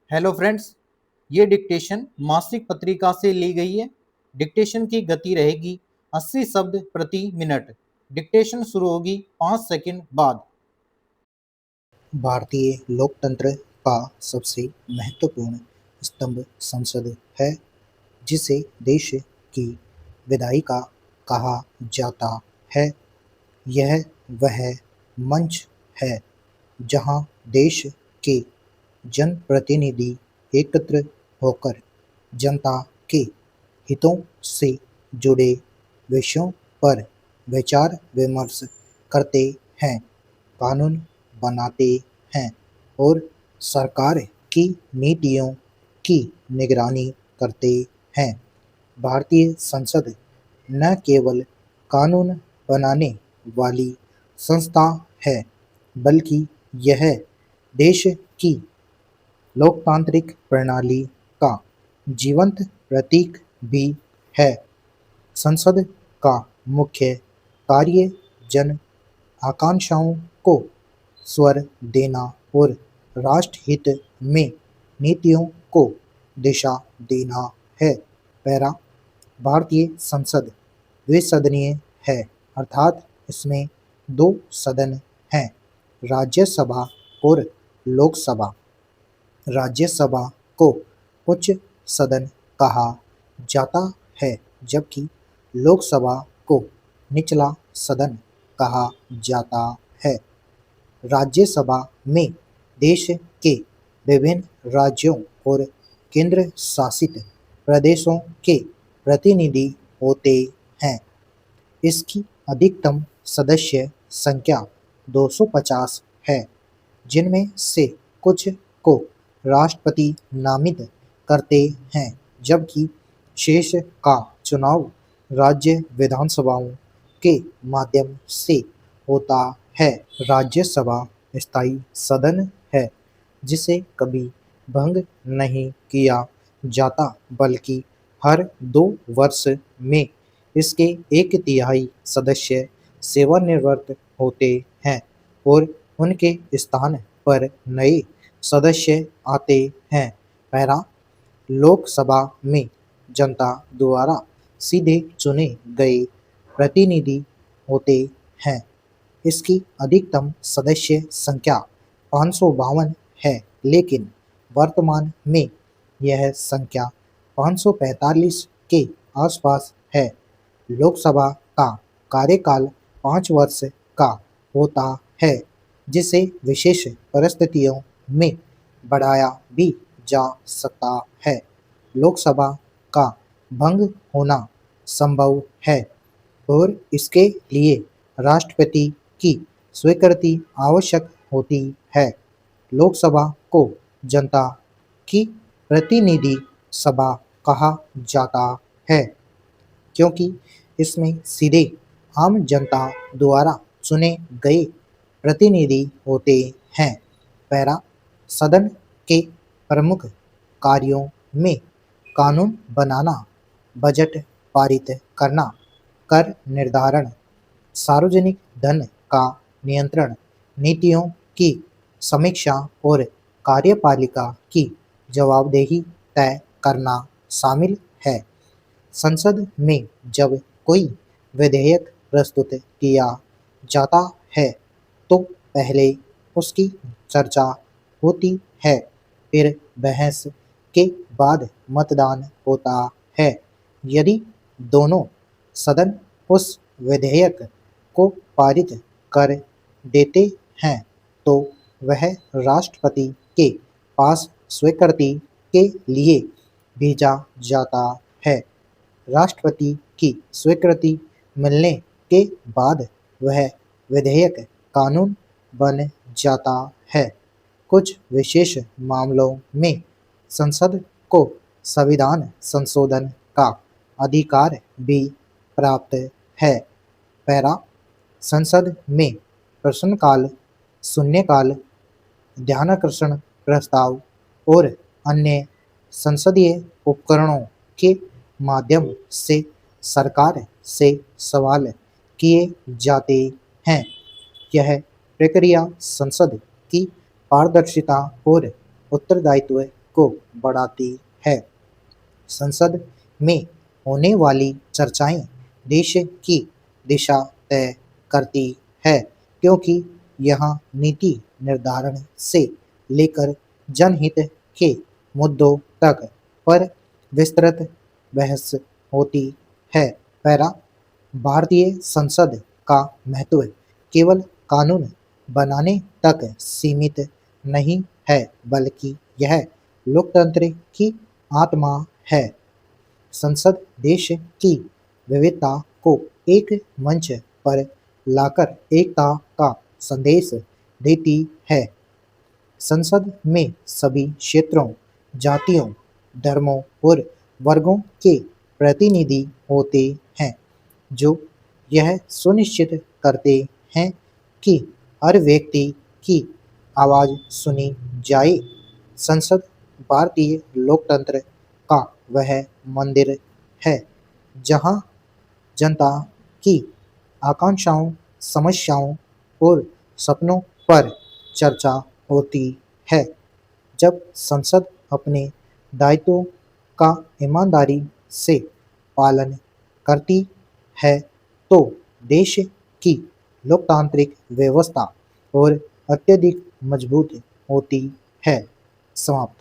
Hello friends, ये dictation मासिक पत्रिका से ली गई है। डिक्टेशन की गति रहेगी 80 शब्द प्रति मिनट। डिक्टेशन शुरू होगी 5 सेकंड बाद। भारतीय लोकतंत्र का सबसे महत्वपूर्ण स्तंभ संसद है, जिसे देश की विधायिका कहा जाता है। यह वह मंच है जहां देश के जनप्रतिनिधि एकत्र होकर जनता के हितों से जुड़े विषयों पर विचार विमर्श करते हैं, कानून बनाते हैं और सरकार की नीतियों की निगरानी करते हैं। भारतीय संसद न केवल कानून बनाने वाली संस्था है, बल्कि यह देश की लोकतांत्रिक प्रणाली का जीवंत प्रतीक भी है। संसद का मुख्य कार्य जन आकांक्षाओं को स्वर देना और राष्ट्रहित में नीतियों को दिशा देना है। पैरा भारतीय संसद द्विसदनीय है, अर्थात इसमें दो सदन हैं, राज्यसभा और लोकसभा। राज्यसभा को उच्च सदन कहा जाता है, जबकि लोकसभा को निचला सदन कहा जाता है। राज्यसभा में देश के विभिन्न राज्यों और केंद्र शासित प्रदेशों के प्रतिनिधि होते हैं। इसकी अधिकतम सदस्य संख्या 250 है, जिनमें से कुछ को राष्ट्रपति नामित करते हैं, जबकि शेष का चुनाव राज्य विधानसभाओं के माध्यम से होता है। राज्यसभा स्थायी सदन है, जिसे कभी भंग नहीं किया जाता, बल्कि हर 2 वर्ष में इसके 1/3 सदस्य सेवानिवृत्त होते हैं और उनके स्थान पर नए सदस्य आते हैं। पैरा लोकसभा में जनता द्वारा सीधे चुने गए प्रतिनिधि होते हैं। इसकी अधिकतम सदस्य संख्या 552 है, लेकिन वर्तमान में यह संख्या 545 के आसपास है। लोकसभा का कार्यकाल 5 वर्ष का होता है, जिसे विशेष परिस्थितियों में बढ़ाया भी जा सकता है। लोकसभा का भंग होना संभव है और इसके लिए राष्ट्रपति की स्वीकृति आवश्यक होती है। लोकसभा को जनता की प्रतिनिधि सभा कहा जाता है, क्योंकि इसमें सीधे आम जनता द्वारा चुने गए प्रतिनिधि होते हैं। पैरा सदन के प्रमुख कार्यों में कानून बनाना, बजट पारित करना, कर निर्धारण, सार्वजनिक धन का नियंत्रण, नीतियों की समीक्षा और कार्यपालिका की जवाबदेही तय करना शामिल है। संसद में जब कोई विधेयक प्रस्तुत किया जाता है, तो पहले उसकी चर्चा होती है, फिर बहस के बाद मतदान होता है। यदि दोनों सदन उस विधेयक को पारित कर देते हैं, तो वह राष्ट्रपति के पास स्वीकृति के लिए भेजा जाता है। राष्ट्रपति की स्वीकृति मिलने के बाद वह विधेयक कानून बन जाता है। कुछ विशेष मामलों में संसद को संविधान संशोधन का अधिकार भी प्राप्त है। पैरा संसद में प्रश्नकाल, शून्यकाल, ध्यानाकर्षण प्रस्ताव और अन्य संसदीय उपकरणों के माध्यम से सरकार से सवाल किए जाते हैं। यह प्रक्रिया संसद की पारदर्शिता और उत्तरदायित्व को बढ़ाती है। संसद में होने वाली चर्चाएं देश की दिशा तय करती है, क्योंकि यहाँ नीति निर्धारण से लेकर जनहित के मुद्दों तक पर विस्तृत बहस होती है। पैरा भारतीय संसद का महत्व केवल कानून बनाने तक सीमित नहीं है, बल्कि यह लोकतंत्र की आत्मा है। संसद देश की विविधता को एक मंच पर लाकर एकता का संदेश देती है। संसद में सभी क्षेत्रों, जातियों, धर्मों और वर्गों के प्रतिनिधि होते हैं, जो यह सुनिश्चित करते हैं कि हर व्यक्ति की आवाज़ सुनी जाए। संसद भारतीय लोकतंत्र का वह मंदिर है जहाँ जनता की आकांक्षाओं, समस्याओं और सपनों पर चर्चा होती है। जब संसद अपने दायित्वों का ईमानदारी से पालन करती है, तो देश की लोकतांत्रिक व्यवस्था और अत्यधिक मजबूत होती है। समाप्त।